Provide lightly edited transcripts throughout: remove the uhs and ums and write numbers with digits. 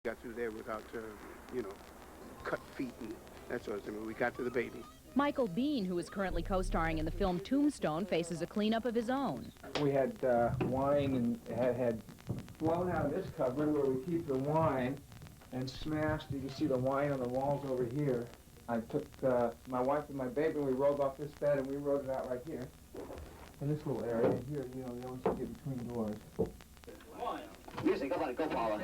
Got through there without, you know, cut feet and that sort of thing. We got to the baby. Michael Bean, who is currently co-starring in the film Tombstone, faces a cleanup of his own. We had wine and had flown out of this cupboard where we keep the wine and smashed. You can see the wine on the walls over here. I took my wife and my baby, and we rolled off this bed, and we rode it out right here in this little area. And here, you know, you always get between doors. Music, go Paula.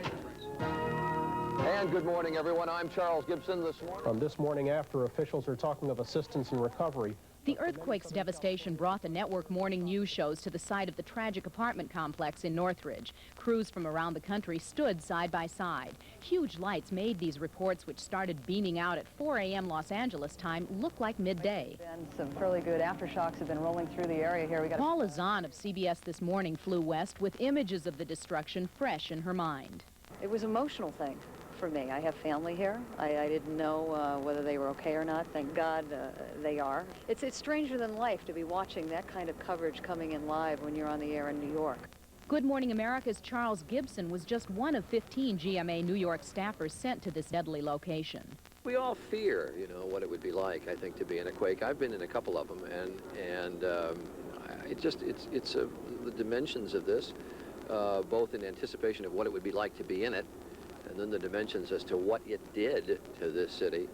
And good morning, everyone. I'm Charles Gibson. This morning. From this morning after, officials are talking of assistance and recovery. The earthquake's devastation brought the network morning news shows to the site of the tragic apartment complex in Northridge. Crews from around the country stood side by side. Huge lights made these reports, which started beaming out at 4 a.m. Los Angeles time, look like midday. And some fairly good aftershocks have been rolling through the area here. We got Paula Zahn of CBS This Morning flew west with images of the destruction fresh in her mind. It was an emotional thing for me. I have family here. I didn't know whether they were okay or not. Thank God they are. It's stranger than life to be watching that kind of coverage coming in live when you're on the air in New York. Good Morning America's Charles Gibson was just one of 15 GMA New York staffers sent to this deadly location. We all fear, you know, what it would be like, I think, to be in a quake. I've been in a couple of them, and it's the dimensions of this, both in anticipation of what it would be like to be in it, and then the dimensions as to what it did to this city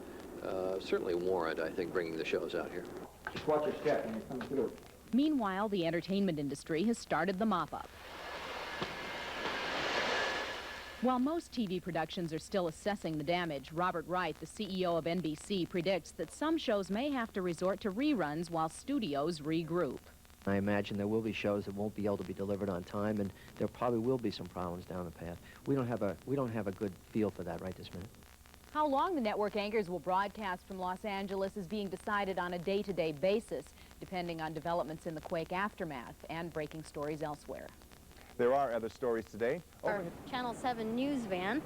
certainly warrant, I think, bringing the shows out here. Just watch your step when you come through. Meanwhile, the entertainment industry has started the mop-up. While most TV productions are still assessing the damage, Robert Wright, the CEO of NBC, predicts that some shows may have to resort to reruns while studios regroup. I imagine there will be shows that won't be able to be delivered on time, and there probably will be some problems down the path. We don't have a good feel for that right this minute. How long the network anchors will broadcast from Los Angeles is being decided on a day-to-day basis, depending on developments in the quake aftermath and breaking stories elsewhere. There are other stories today. Our Channel 7 news van.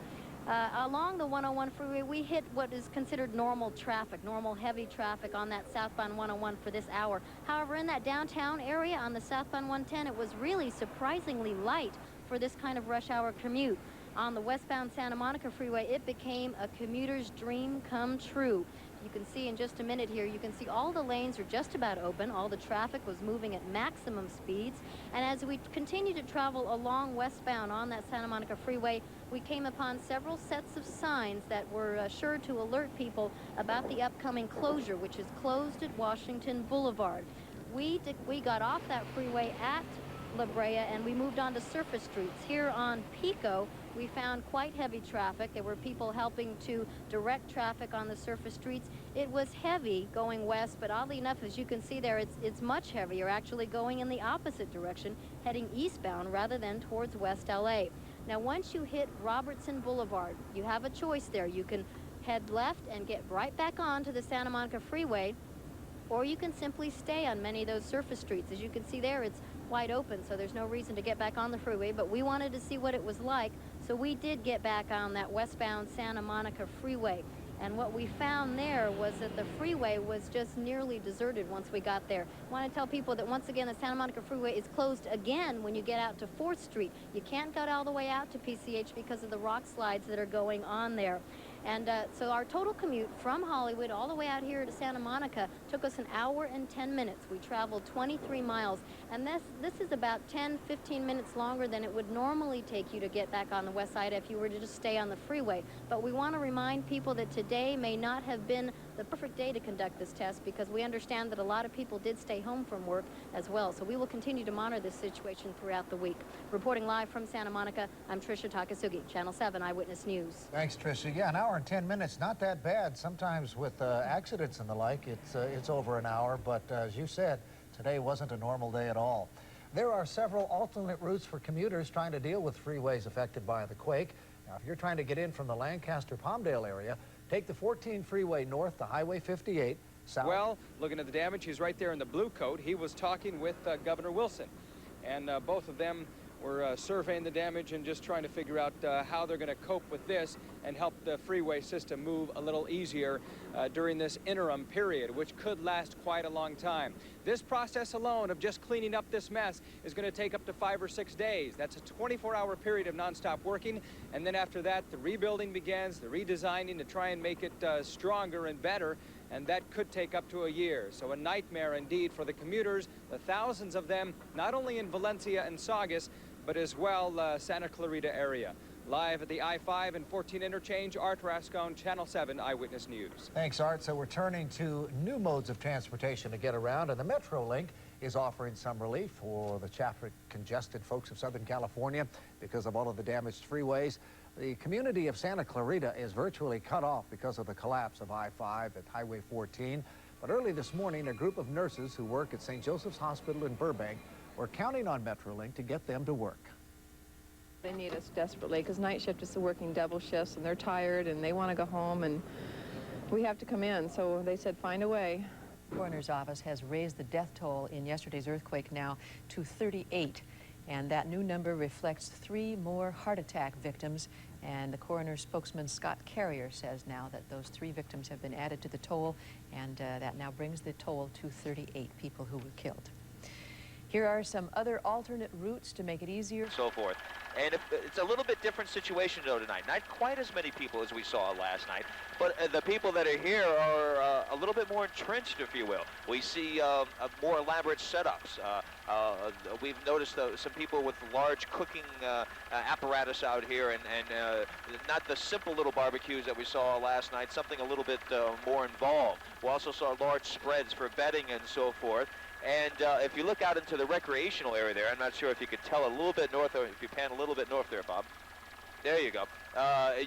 Along the 101 freeway, we hit what is considered normal traffic, normal heavy traffic on that southbound 101 for this hour. However, in that downtown area on the southbound 110, it was really surprisingly light for this kind of rush hour commute. On the westbound Santa Monica freeway, it became a commuter's dream come true. You can see in just a minute here, you can see all the lanes are just about open. All the traffic was moving at maximum speeds. And as we continued to travel along westbound on that Santa Monica freeway, we came upon several sets of signs that were sure to alert people about the upcoming closure, which is closed at Washington Boulevard. We got off that freeway at La Brea and we moved on to surface streets. Here on Pico, we found quite heavy traffic. There were people helping to direct traffic on the surface streets. It was heavy going west, but oddly enough, as you can see there, it's much heavier, actually going in the opposite direction, heading eastbound rather than towards West LA. Now, once you hit Robertson Boulevard, you have a choice there. You can head left and get right back onto the Santa Monica freeway, or you can simply stay on many of those surface streets. As you can see there, it's wide open, so there's no reason to get back on the freeway, but we wanted to see what it was like, so we did get back on that westbound Santa Monica freeway. And what we found there was that the freeway was just nearly deserted once we got there. I want to tell people that once again, the Santa Monica freeway is closed again when you get out to 4th Street. You can't get all the way out to PCH because of the rock slides that are going on there. And so our total commute from Hollywood all the way out here to Santa Monica took us 1 hour and 10 minutes. We traveled 23 miles. And this is about 10-15 minutes longer than it would normally take you to get back on the west side if you were to just stay on the freeway. But we want to remind people that today may not have been the perfect day to conduct this test because we understand that a lot of people did stay home from work as well. So we will continue to monitor this situation throughout the week. Reporting live from Santa Monica, I'm Tricia Takasugi, Channel 7 Eyewitness News. Thanks, Tricia. Yeah, 1 hour and 10 minutes, not that bad. Sometimes with accidents and the like, it's over an hour. But as you said, today wasn't a normal day at all. There are several alternate routes for commuters trying to deal with freeways affected by the quake. Now, if you're trying to get in from the Lancaster-Palmdale area, take the 14 freeway north to Highway 58 south. Well, looking at the damage, he's right there in the blue coat. He was talking with Governor Wilson, and both of them We're surveying the damage and just trying to figure out how they're going to cope with this and help the freeway system move a little easier during this interim period, which could last quite a long time. This process alone of just cleaning up this mess is going to take up to 5 or 6 days. That's a 24-hour period of nonstop working, and then after that, the rebuilding begins, the redesigning to try and make it stronger and better, and that could take up to a year. So a nightmare indeed for the commuters, the thousands of them, not only in Valencia and Saugus, but as well Santa Clarita area. Live at the I-5 and 14 interchange, Art Rascon, Channel 7 Eyewitness News. Thanks, Art. So we're turning to new modes of transportation to get around, and the Metrolink is offering some relief for the traffic-congested folks of Southern California because of all of the damaged freeways. The community of Santa Clarita is virtually cut off because of the collapse of I-5 at Highway 14. But early this morning, a group of nurses who work at St. Joseph's Hospital in Burbank were counting on Metrolink to get them to work. They need us desperately because night shift is working double shifts and they're tired and they want to go home and we have to come in. So they said, find a way. The coroner's office has raised the death toll in yesterday's earthquake now to 38. And that new number reflects 3 more heart attack victims. And the coroner's spokesman, Scott Carrier, says now that those 3 victims have been added to the toll, and that now brings the toll to 38 people who were killed. Here are some other alternate routes to make it easier. So forth. And it's a little bit different situation, though, tonight. Not quite as many people as we saw last night, but the people that are here are a little bit more entrenched, if you will. We see more elaborate setups. We've noticed some people with large cooking apparatus out here, and not the simple little barbecues that we saw last night, something a little bit more involved. We also saw large spreads for bedding and so forth. And if you look out into the recreational area there, I'm not sure if you could tell a little bit north, or if you pan a little bit north there, Bob. There you go.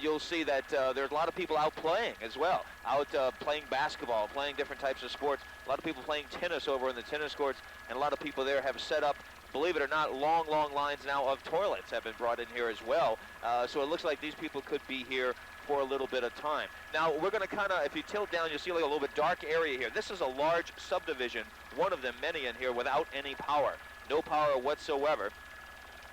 You'll see that there's a lot of people out playing as well, out playing basketball, playing different types of sports. A lot of people playing tennis over in the tennis courts, and a lot of people there have set up, believe it or not, long lines now of toilets have been brought in here as well. So it looks like these people could be here for a little bit of time. Now, we're going to kind of, if you tilt down, you'll see like a little bit dark area here. This is a large subdivision, one of them, many in here, without any power. No power whatsoever.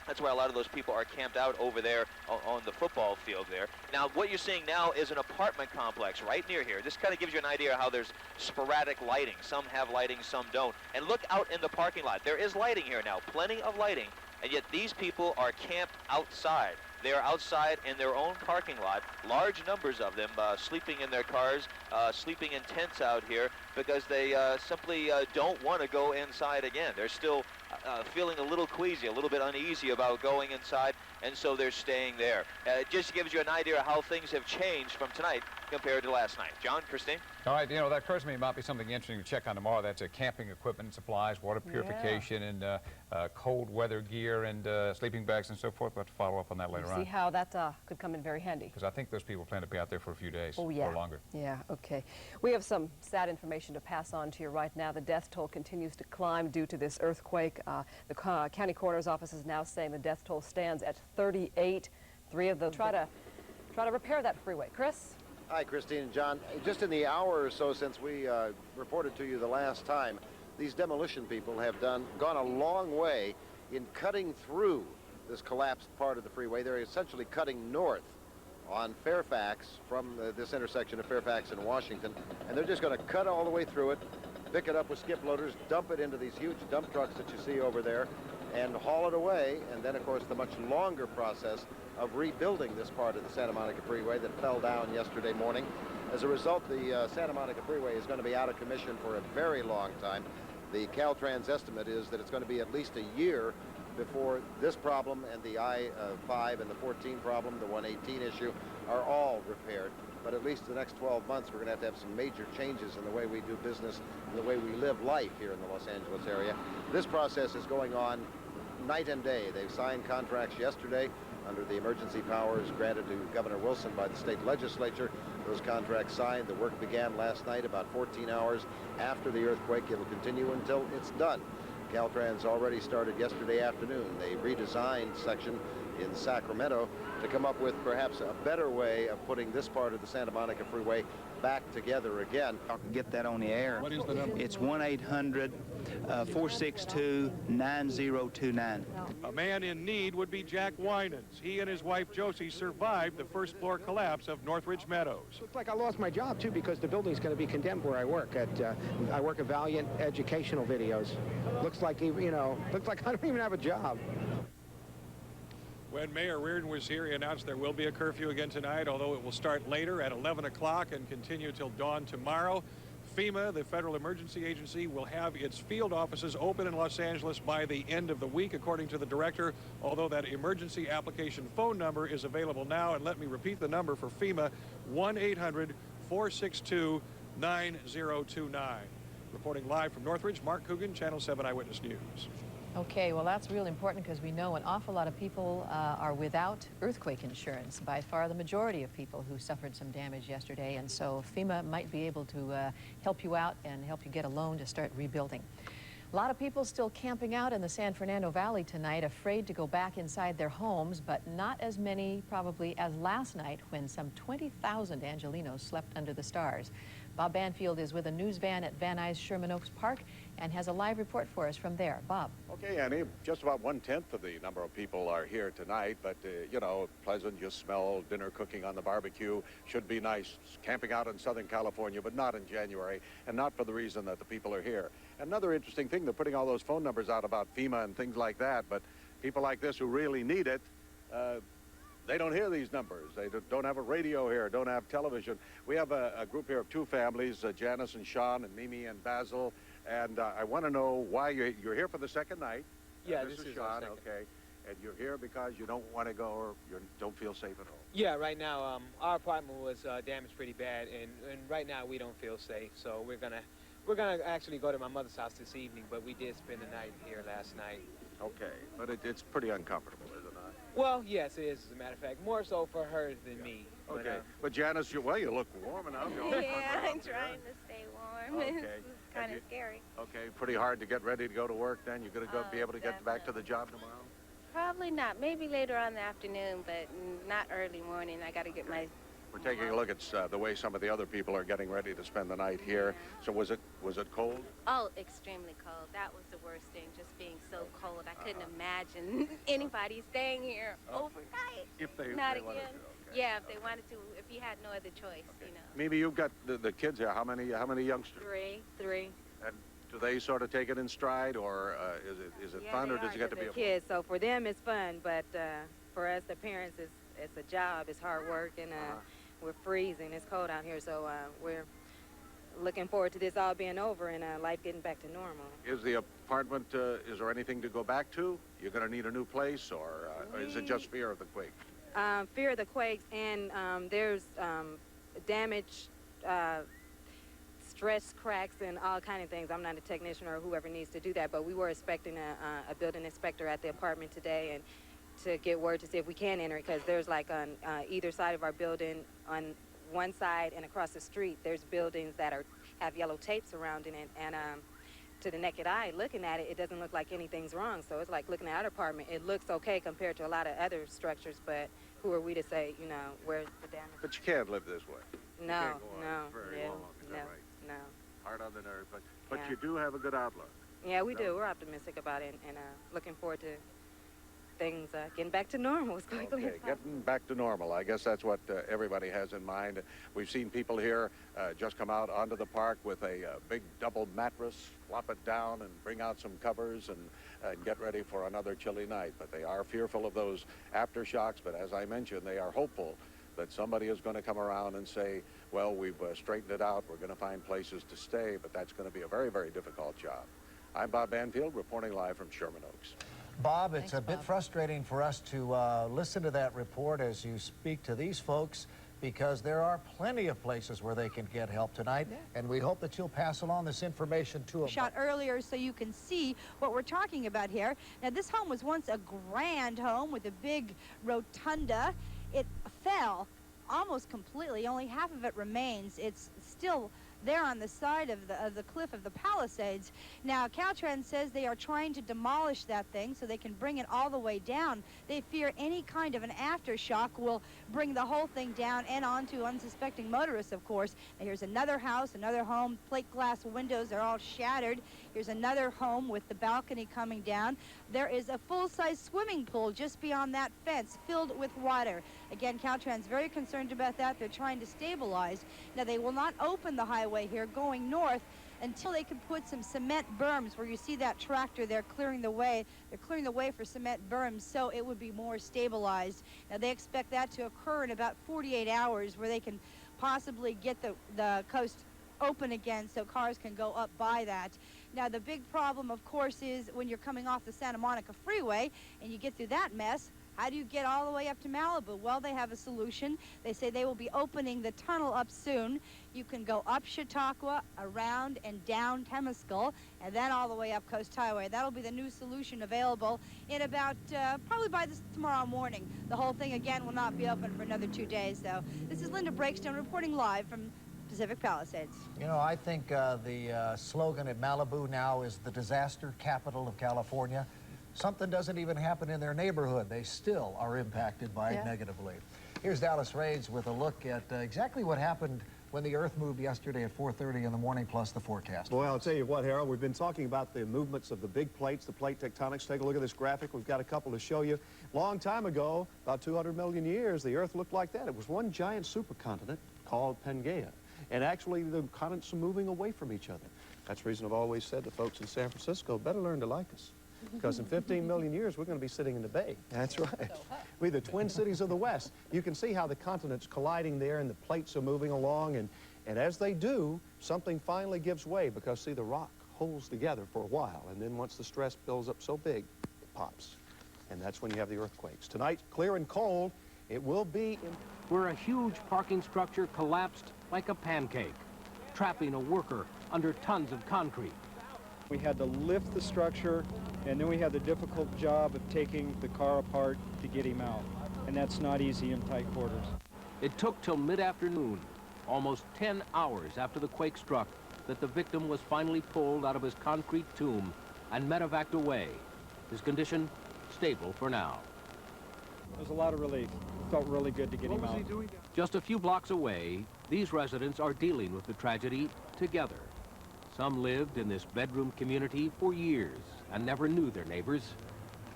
That's why a lot of those people are camped out over there on the football field there. Now, what you're seeing now is an apartment complex right near here. This kind of gives you an idea of how there's sporadic lighting. Some have lighting, some don't. And look out in the parking lot. There is lighting here now, plenty of lighting, and yet these people are camped outside. They are outside in their own parking lot, large numbers of them sleeping in their cars, sleeping in tents out here because they simply don't want to go inside again. They're still feeling a little queasy, a little bit uneasy about going inside, and so they're staying there. It just gives you an idea of how things have changed from tonight compared to last night. John, Christine? All right, that occurs to me might be something interesting to check on tomorrow. That's camping equipment and supplies, water purification, and cold weather gear and sleeping bags and so forth. We'll have to follow up on that later on. See how that could come in very handy. Because I think those people plan to be out there for a few days or longer. Yeah, okay. We have some sad information to pass on to you right now. The death toll continues to climb due to this earthquake. The county coroner's office is now saying the death toll stands at 38. 3 of them try to repair that freeway. Chris? Hi, Christine and John. Just in the hour or so since we reported to you the last time, these demolition people have gone a long way in cutting through this collapsed part of the freeway. They're essentially cutting north on Fairfax from this intersection of Fairfax and Washington, and they're just going to cut all the way through it, pick it up with skip loaders, dump it into these huge dump trucks that you see over there, and haul it away. And then, of course, the much longer process of rebuilding this part of the Santa Monica Freeway that fell down yesterday morning. As a result, the Santa Monica Freeway is going to be out of commission for a very long time. The Caltrans estimate is that it's going to be at least a year before this problem and the I-5 and the 14 problem, the 118 issue, are all repaired. But at least the next 12 months, we're going to have some major changes in the way we do business and the way we live life here in the Los Angeles area. This process is going on night and day. They've signed contracts yesterday under the emergency powers granted to Governor Wilson by the state legislature. Those contracts signed. The work began last night, about 14 hours after the earthquake. It'll continue until it's done. Caltrans already started yesterday afternoon. They redesigned section in Sacramento to come up with perhaps a better way of putting this part of the Santa Monica Freeway back together again. I can get that on the air. What is the number? It's 1-800-462-9029. A man in need would be Jack Winans. He and his wife Josie survived the first floor collapse of Northridge Meadows. Looks like I lost my job too because the building's going to be condemned where I work at. I work at Valiant Educational Videos. Looks like looks like I don't even have a job. When Mayor Reardon was here, he announced there will be a curfew again tonight, although it will start later at 11 o'clock and continue till dawn tomorrow. FEMA, the Federal Emergency Agency, will have its field offices open in Los Angeles by the end of the week, according to the director, although that emergency application phone number is available now. And let me repeat the number for FEMA, 1-800-462-9029. Reporting live from Northridge, Mark Coogan, Channel 7 Eyewitness News. Okay, well, that's real important because we know an awful lot of people are without earthquake insurance, by far the majority of people who suffered some damage yesterday, and so FEMA might be able to help you out and help you get a loan to start rebuilding. A lot of people still camping out in the San Fernando Valley tonight, afraid to go back inside their homes, but not as many probably as last night when some 20,000 Angelenos slept under the stars. Bob Banfield is with a news van at Van Nuys Sherman Oaks Park and has a live report for us from there. Bob. Okay, Annie, just about 1/10 of the number of people are here tonight, but, you know, pleasant, you smell dinner cooking on the barbecue. Should be nice camping out in Southern California, but not in January, and not for the reason that the people are here. Another interesting thing, they're putting all those phone numbers out about FEMA and things like that, but people like this who really need it, they don't hear these numbers. They don't have a radio here, don't have television. We have a group here of two families, Janice and Sean, and Mimi and Basil, and I want to know why you're here for the second night. Yeah, this is Sean, okay. And you're here because you don't want to go or you don't feel safe at home. Yeah, right now our apartment was damaged pretty bad, and right now we don't feel safe. So we're gonna actually go to my mother's house this evening, but we did spend the night here last night. Okay, but it's pretty uncomfortable, is it not? Well, yes, it is, as a matter of fact. More so for her than me. Okay, but Janice, you look warm enough. Yeah, I'm trying to stay warm. Okay. It's kind of scary. Okay, pretty hard to get ready to go to work then? You're going to be able to get back to the job tomorrow? Probably not. Maybe later on in the afternoon, but not early morning. I got to get my... We're taking a look at the way some of the other people are getting ready to spend the night here. Yeah. So was it cold? Oh, extremely cold. That was the worst thing, just being so cold. I couldn't imagine anybody staying here overnight. If they not wanted again. to. Okay. Yeah, if they wanted to, if you had no other choice, you know. Maybe you've got the kids here. How many youngsters? Three. And do they sort of take it in stride, or is it fun, or does it get to be a kids? So for them it's fun, but for us, the parents, it's a job. It's hard work, and we're freezing. It's cold out here, so we're looking forward to this all being over and life getting back to normal. Is the apartment, is there anything to go back to? You're going to need a new place, or is it just fear of the quake? Fear of the quakes, and there's damage, stress cracks, and all kind of things. I'm not a technician or whoever needs to do that, but we were expecting a building inspector at the apartment today, and to get word to see if we can enter it, because there's like on either side of our building, on one side and across the street, there's buildings that have yellow tape surrounding it, and to the naked eye, looking at it, it doesn't look like anything's wrong. So it's like looking at our apartment. It looks okay compared to a lot of other structures, but who are we to say, you know, where's the damage? But you can't live this way. No, very long. Is that right? No. Hard on the nerve, but you do have a good outlook. Yeah, we do. We're optimistic about it, and looking forward to things getting back to normal as quickly as possible. Getting back to normal. I guess that's what everybody has in mind. We've seen people here just come out onto the park with a big double mattress, flop it down and bring out some covers and get ready for another chilly night. But they are fearful of those aftershocks. But as I mentioned, they are hopeful that somebody is going to come around and say, well, we've straightened it out. We're going to find places to stay, but that's going to be a very, very difficult job. I'm Bob Banfield, reporting live from Sherman Oaks. Bob, it's a bit frustrating for us to listen to that report as you speak to these folks, because there are plenty of places where they can get help tonight, and we hope that you'll pass along this information to them. Shot earlier so you can see what we're talking about here. Now, this home was once a grand home with a big rotunda. It fell almost completely. Only half of it remains. It's still there on the side of the cliff of the Palisades. Now, Caltrans says they are trying to demolish that thing so they can bring it all the way down. They fear any kind of an aftershock will bring the whole thing down and onto unsuspecting motorists, of course. Now, here's another house, another home, plate glass windows are all shattered. Here's another home with the balcony coming down. There is a full-size swimming pool just beyond that fence filled with water. Again, Caltrans very concerned about that. They're trying to stabilize. Now, they will not open the highway here going north until they can put some cement berms where you see that tractor there clearing the way. They're clearing the way for cement berms so it would be more stabilized. Now, they expect that to occur in about 48 hours where they can possibly get the coast open again so cars can go up by that. Now, the big problem, of course, is when you're coming off the Santa Monica Freeway and you get through that mess, how do you get all the way up to Malibu? Well, they have a solution. They say they will be opening the tunnel up soon. You can go up Chautauqua, around and down Temescal, and then all the way up Coast Highway. That'll be the new solution available in about, probably by tomorrow morning. The whole thing, again, will not be open for another 2 days, though. This is Linda Breakstone reporting live from Pacific Palisades. You know, I think the slogan at Malibu now is the disaster capital of California. Something doesn't even happen in their neighborhood. They still are impacted by it negatively. Here's Dallas Rades with a look at exactly what happened when the Earth moved yesterday at 4:30 in the morning, plus the forecast. Well, I'll tell you what, Harold, we've been talking about the movements of the big plates, the plate tectonics. Take a look at this graphic. We've got a couple to show you. Long time ago, about 200 million years, the Earth looked like that. It was one giant supercontinent called Pangaea. And actually, the continents are moving away from each other. That's the reason I've always said to folks in San Francisco, better learn to like us. Because in 15 million years, we're going to be sitting in the bay. That's right. We're the twin cities of the West. You can see how the continents colliding there and the plates are moving along. And as they do, something finally gives way because, see, the rock holds together for a while. And then once the stress builds up so big, it pops. And that's when you have the earthquakes. Tonight, clear and cold, it will be where a huge parking structure collapsed like a pancake, trapping a worker under tons of concrete. We had to lift the structure, and then we had the difficult job of taking the car apart to get him out. And that's not easy in tight quarters. It took till mid-afternoon, almost 10 hours after the quake struck, that the victim was finally pulled out of his concrete tomb and medevaced away. His condition stable for now. There's a lot of relief. It felt really good to get him out. Just a few blocks away, these residents are dealing with the tragedy together. Some lived in this bedroom community for years and never knew their neighbors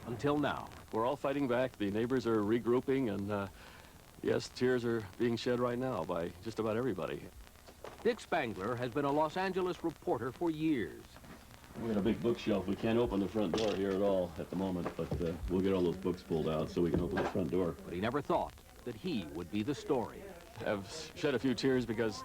until now. We're all fighting back. The neighbors are regrouping, and yes, tears are being shed right now by just about everybody. Dick Spangler has been a Los Angeles reporter for years. We got a big bookshelf. We can't open the front door here at all at the moment, but we'll get all those books pulled out so we can open the front door. But he never thought that he would be the story. I've shed a few tears because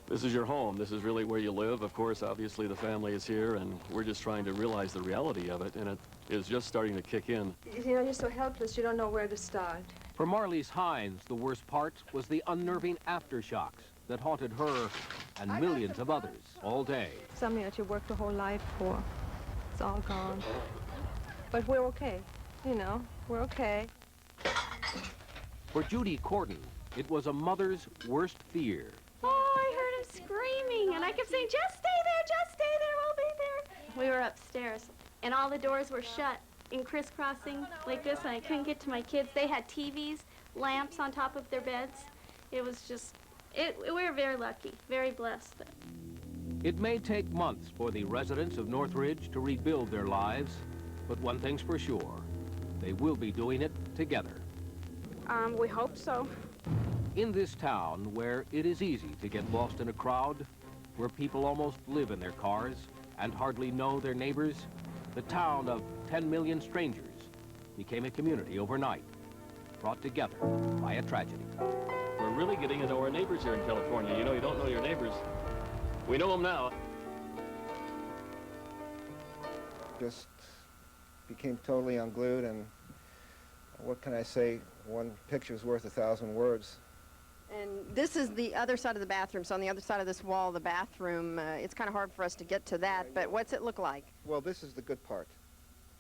this is your home. This is really where you live. Of course, obviously the family is here, and we're just trying to realize the reality of it, and it is just starting to kick in. You know, you're so helpless, you don't know where to start. For Marlise Hines, the worst part was the unnerving aftershocks that haunted her and millions of others all day. Something that you worked your whole life for. It's all gone. But we're okay. You know, we're okay. For Judy Corden, it was a mother's worst fear. Oh, I heard him screaming, and I kept saying, just stay there, we'll be there. We were upstairs, and all the doors were shut and crisscrossing like this, and I couldn't get to my kids. They had TVs, lamps on top of their beds. It was just, we were very lucky, very blessed. It may take months for the residents of Northridge to rebuild their lives, but one thing's for sure, they will be doing it together. We hope so. In this town, where it is easy to get lost in a crowd, where people almost live in their cars and hardly know their neighbors, the town of 10 million strangers became a community overnight, brought together by a tragedy. We're really getting to know our neighbors here in California. You know, you don't know your neighbors. We know them now. Just became totally unglued, and what can I say? One picture's worth 1,000 words. And this is the other side of the bathroom, so on the other side of this wall, the bathroom, it's kind of hard for us to get to that, but what's it look like? Well, this is the good part.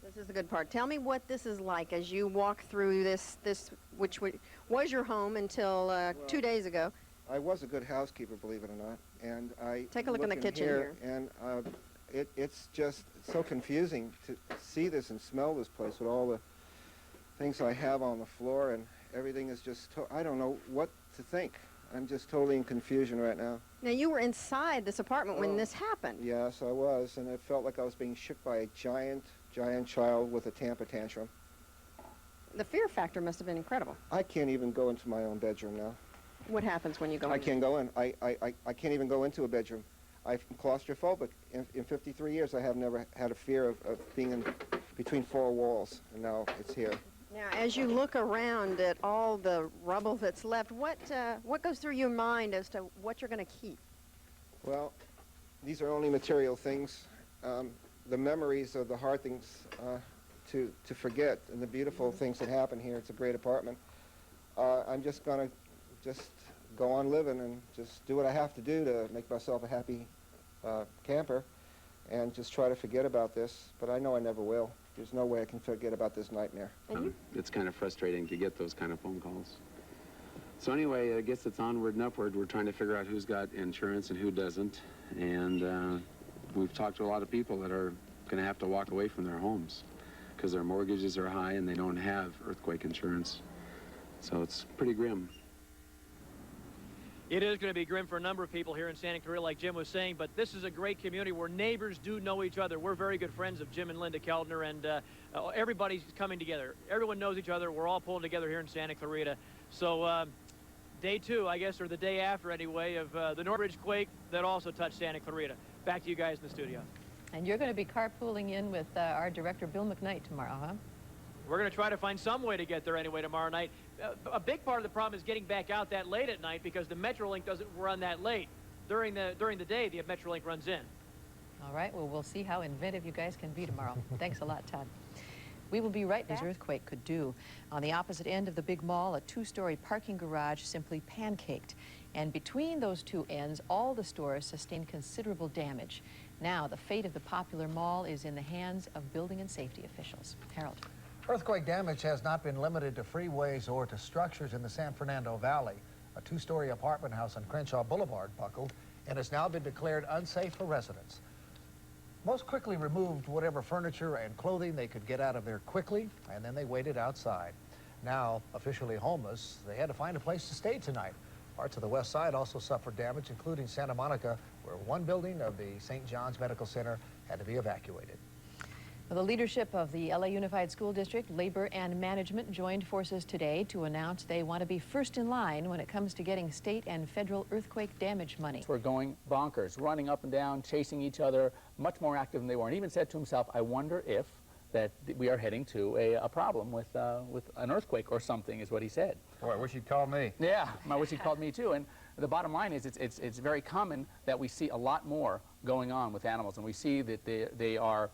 This is the good part. Tell me what this is like as you walk through this which was your home until 2 days ago, I was a good housekeeper, believe it or not, and I Take a look in the kitchen here. And it's just so confusing to see this and smell this place with all the things I have on the floor, and everything is just, I don't know what to think. I'm just totally in confusion right now. Now, you were inside this apartment when this happened. Yes, I was, and it felt like I was being shook by a giant child with a temper tantrum. The fear factor must have been incredible. I can't even go into my own bedroom now. What happens when you go in? I can't go in. I can't even go into a bedroom. I'm claustrophobic. In 53 years, I have never had a fear of being in between four walls, and now it's here. Now, as you look around at all the rubble that's left, what goes through your mind as to what you're going to keep? Well, these are only material things. The memories are the hard things to forget, and the beautiful things that happen here. It's a great apartment. I'm just going to go on living and just do what I have to do to make myself a happy camper and just try to forget about this, but I know I never will. There's no way I can forget about this nightmare. It's kind of frustrating to get those kind of phone calls. So anyway, I guess it's onward and upward. We're trying to figure out who's got insurance and who doesn't, and we've talked to a lot of people that are going to have to walk away from their homes because their mortgages are high and they don't have earthquake insurance. So it's pretty grim. It is going to be grim for a number of people here in Santa Clarita, like Jim was saying, but this is a great community where neighbors do know each other. We're very good friends of Jim and Linda Keltner, and everybody's coming together. Everyone knows each other. We're all pulling together here in Santa Clarita. So day two, I guess, or the day after anyway, of the Northridge quake that also touched Santa Clarita. Back to you guys in the studio. And you're going to be carpooling in with our director, Bill McKnight, tomorrow, huh? We're going to try to find some way to get there anyway tomorrow night. A big part of the problem is getting back out that late at night because the Metrolink doesn't run that late. During the day, the Metrolink runs in. All right, well, we'll see how inventive you guys can be tomorrow. Thanks a lot, Todd. We will be right back. This earthquake could do. On the opposite end of the big mall, a two-story parking garage simply pancaked. And between those two ends, all the stores sustained considerable damage. Now, the fate of the popular mall is in the hands of building and safety officials. Harold. Earthquake damage has not been limited to freeways or to structures in the San Fernando Valley. A two-story apartment house on Crenshaw Boulevard buckled and has now been declared unsafe for residents. Most quickly removed whatever furniture and clothing they could get out of there quickly, and then they waited outside. Now, officially homeless, they had to find a place to stay tonight. Parts of the west side also suffered damage, including Santa Monica, where one building of the St. John's Medical Center had to be evacuated. The leadership of the LA Unified School District, labor and management joined forces today to announce they want to be first in line when it comes to getting state and federal earthquake damage money. We're going bonkers, running up and down, chasing each other, much more active than they were, and even said to himself, I wonder if that we are heading to a problem with an earthquake or something, is what he said. Boy, I wish he'd called me. Yeah, I wish he'd called me too. And the bottom line is it's very common that we see a lot more going on with animals, and we see that they are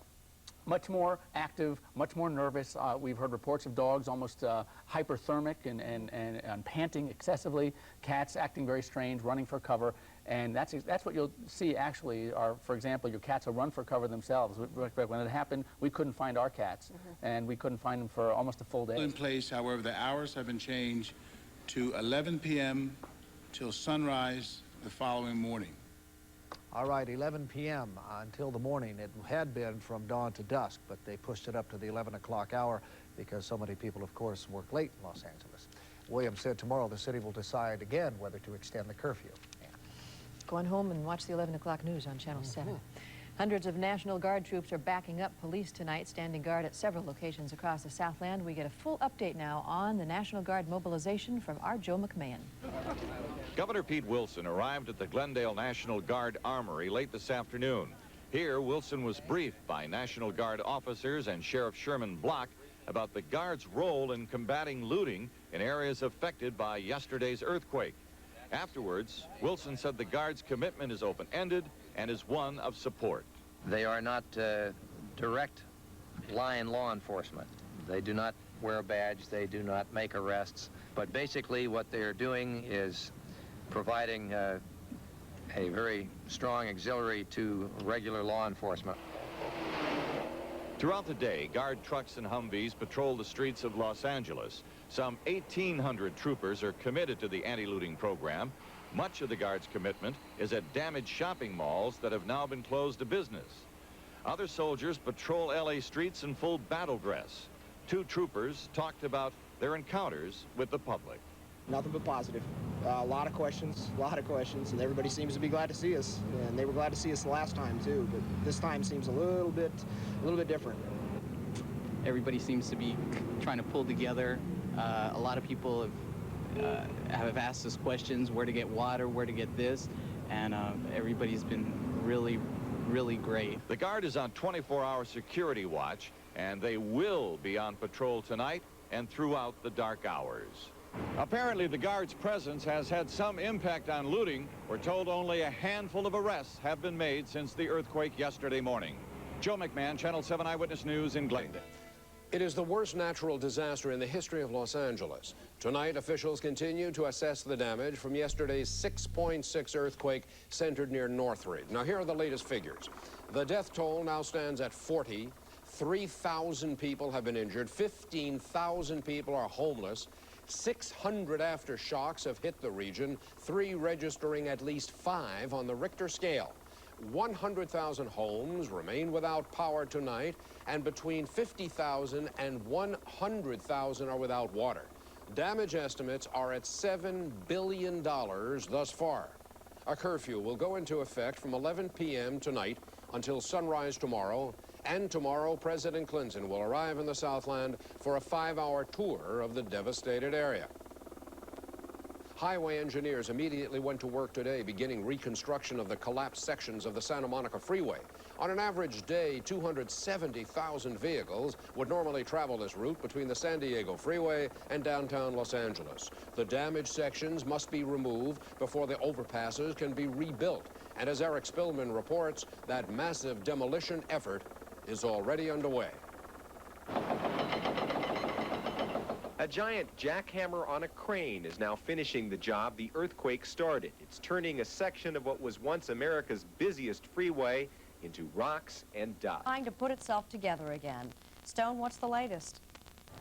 much more active, much more nervous. We've heard reports of dogs almost hyperthermic and panting excessively, cats acting very strange, running for cover, and that's what you'll see actually are, for example, your cats will run for cover themselves. When it happened, we couldn't find our cats, and we couldn't find them for almost a full day. In place, however, the hours have been changed to 11 p.m. till sunrise the following morning. All right, 11 p.m. until the morning. It had been from dawn to dusk, but they pushed it up to the 11 o'clock hour because so many people, of course, work late in Los Angeles. Williams said tomorrow the city will decide again whether to extend the curfew. Going home and watch the 11 o'clock news on Channel 7. Hundreds of National Guard troops are backing up police tonight, standing guard at several locations across the Southland. We get a full update now on the National Guard mobilization from our Joe McMahon. Governor Pete Wilson arrived at the Glendale National Guard Armory late this afternoon. Here, Wilson was briefed by National Guard officers and Sheriff Sherman Block about the Guard's role in combating looting in areas affected by yesterday's earthquake. Afterwards, Wilson said the Guard's commitment is open-ended and is one of support. They are not direct line law enforcement. They do not wear a badge. They do not make arrests. But basically what they are doing is providing a very strong auxiliary to regular law enforcement. Throughout the day, Guard trucks and Humvees patrol the streets of Los Angeles. Some 1,800 troopers are committed to the anti-looting program. Much of the Guard's commitment is at damaged shopping malls that have now been closed to business. Other soldiers patrol LA streets in full battle dress. Two troopers talked about their encounters with the public. Nothing but positive. A lot of questions, and everybody seems to be glad to see us. And they were glad to see us the last time too, but this time seems a little bit different. Everybody seems to be trying to pull together. A lot of people have asked us questions, where to get water, where to get this, and everybody's been really, really great. The Guard is on 24-hour security watch, and they will be on patrol tonight and throughout the dark hours. Apparently, the Guard's presence has had some impact on looting. We're told only a handful of arrests have been made since the earthquake yesterday morning. Joe McMahon, Channel 7 Eyewitness News in Glendale. It is the worst natural disaster in the history of Los Angeles. Tonight, officials continue to assess the damage from yesterday's 6.6 earthquake centered near Northridge. Now, here are the latest figures. The death toll now stands at 40. 3,000 people have been injured. 15,000 people are homeless. 600 aftershocks have hit the region, 3 registering at least 5 on the Richter scale. 100,000 homes remain without power tonight, and between 50,000 and 100,000 are without water. Damage estimates are at $7 billion thus far. A curfew will go into effect from 11 p.m. tonight until sunrise tomorrow, and tomorrow President Clinton will arrive in the Southland for a 5-hour tour of the devastated area. Highway engineers immediately went to work today, beginning reconstruction of the collapsed sections of the Santa Monica Freeway. On an average day, 270,000 vehicles would normally travel this route between the San Diego Freeway and downtown Los Angeles. The damaged sections must be removed before the overpasses can be rebuilt. And as Eric Spillman reports, that massive demolition effort is already underway. A giant jackhammer on a crane is now finishing the job the earthquake started. It's turning a section of what was once America's busiest freeway into rocks and dust. Trying to put itself together again. Stone, what's the latest?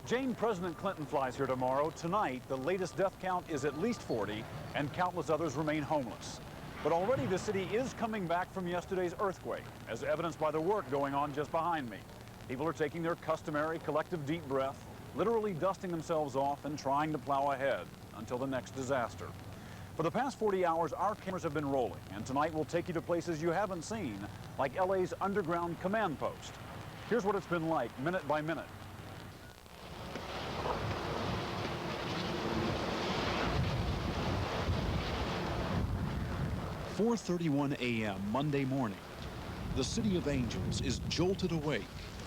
Jane, President Clinton flies here tomorrow. Tonight, the latest death count is at least 40, and countless others remain homeless. But already the city is coming back from yesterday's earthquake, as evidenced by the work going on just behind me. People are taking their customary collective deep breath, literally dusting themselves off and trying to plow ahead until the next disaster. For the past 40 hours, our cameras have been rolling, and tonight we'll take you to places you haven't seen, like LA's underground command post. Here's what it's been like minute by minute. "4:31 a.m. Monday morning. The City of Angels is jolted awake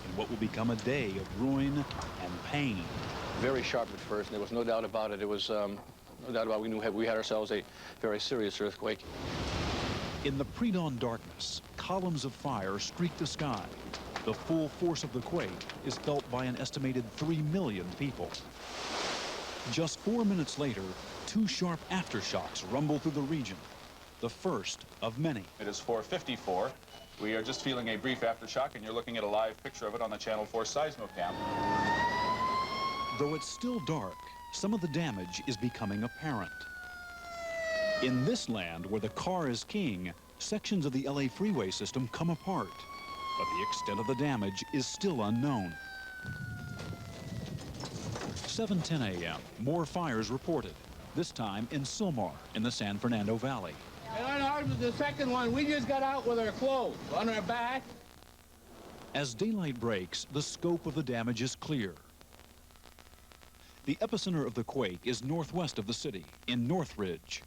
in what will become a day of ruin and pain. Very sharp at first, and there was no doubt about it. It was no doubt about it. We knew we had ourselves a very serious earthquake. In the pre-dawn darkness, columns of fire streak the sky. The full force of the quake is felt by an estimated 3 million people. Just 4 minutes later, 2 sharp aftershocks rumble through the region. The first of many. It is 4:54. We are just feeling a brief aftershock, and you're looking at a live picture of it on the Channel 4 seismocam. Though it's still dark, some of the damage is becoming apparent. In this land where the car is king, sections of the LA freeway system come apart, but the extent of the damage is still unknown. 7:10 a.m., more fires reported, this time in Sylmar in the San Fernando Valley. And ours was the second one. We just got out with our clothes on our back. As daylight breaks, the scope of the damage is clear. The epicenter of the quake is northwest of the city, in Northridge.